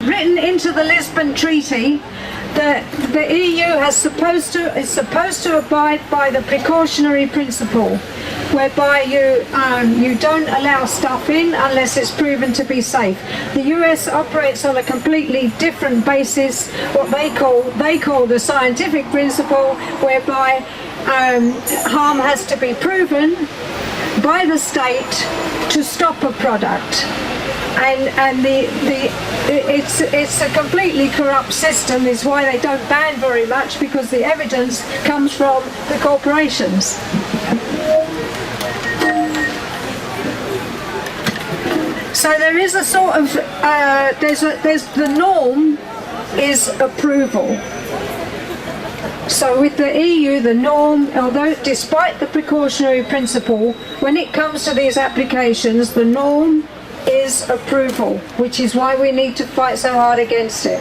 written into the Lisbon Treaty that the EU is supposed to abide by the precautionary principle, whereby you don't allow stuff in unless it's proven to be safe. The US operates on a completely different basis, what they call the scientific principle, whereby harm has to be proven by the state to stop a product. And it's a completely corrupt system, is why they don't ban very much, because the evidence comes from the corporations. So there is a sort of, there's the norm is approval. So with the EU, the norm, although despite the precautionary principle, when it comes to these applications, the norm is approval, which is why we need to fight so hard against it.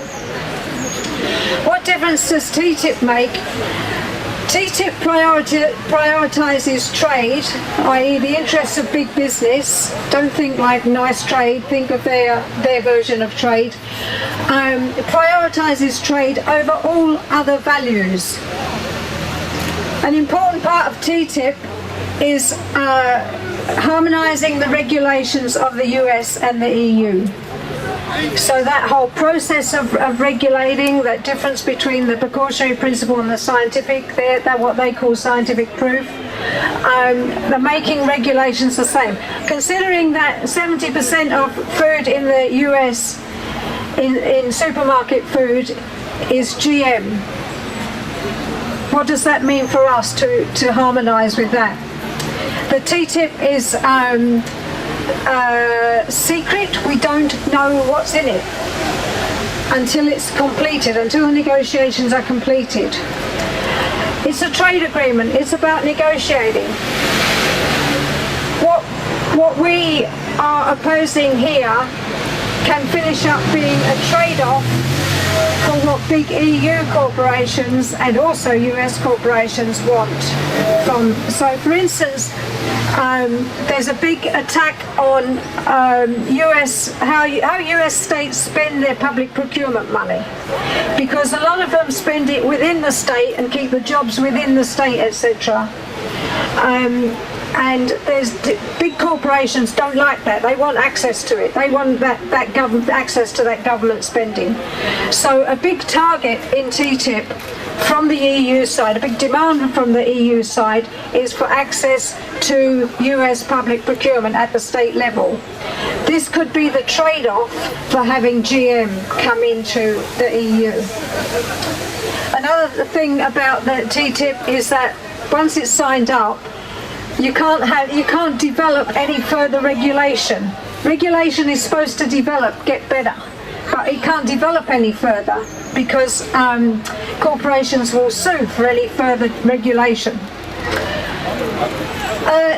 What difference does TTIP make? TTIP prioritises trade, i.e. the interests of big business. Don't think like nice trade, think of their version of trade. Prioritises trade over all other values. An important part of TTIP is harmonising the regulations of the US and the EU. So that whole process of regulating, that difference between the precautionary principle and the scientific, they're what they call scientific proof, they're making regulations the same. Considering that 70% of food in the US, in supermarket food, is GM, what does that mean for us to harmonise with that? The TTIP is secret. We don't know what's in it until it's completed, until the negotiations are completed. It's a trade agreement. It's about negotiating. What we are opposing here can finish up being a trade-off for what big EU corporations and also US corporations want. So for instance, there's a big attack on how US states spend their public procurement money, because a lot of them spend it within the state and keep the jobs within the state, etc. And there's big corporations don't like that. They want access to it. They want that government access to that government spending. So a big target in TTIP from the EU side, a big demand from the EU side, is for access to US public procurement at the state level. This could be the trade-off for having GM come into the EU. Another thing about the TTIP is that once it's signed up, you can't develop any further regulation. Regulation is supposed to get better, but it can't develop any further because corporations will sue for any further regulation.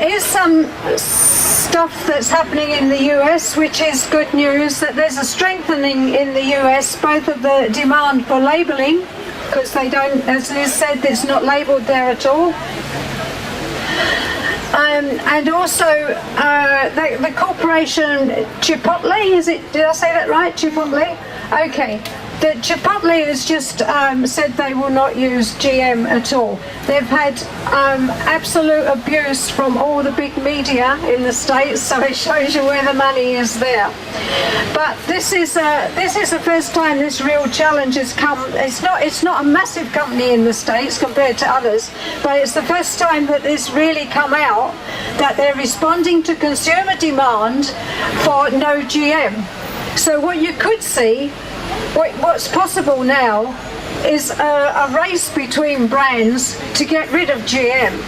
Here's some stuff that's happening in the US, which is good news, that there's a strengthening in the US, both of the demand for labelling, because they don't, as Liz said, it's not labelled there at all. And also the corporation Chipotle, did I say that right? Chipotle? Okay. The Chipotle has just said they will not use GM at all. They've had absolute abuse from all the big media in the States, so it shows you where the money is there. But this is the first time this real challenge has come. It's not a massive company in the States compared to others, but it's the first time that this really come out, that they're responding to consumer demand for no GM. So what you could see, what's possible now, is a race between brands to get rid of GM.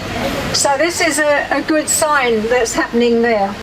So this is a good sign that's happening there.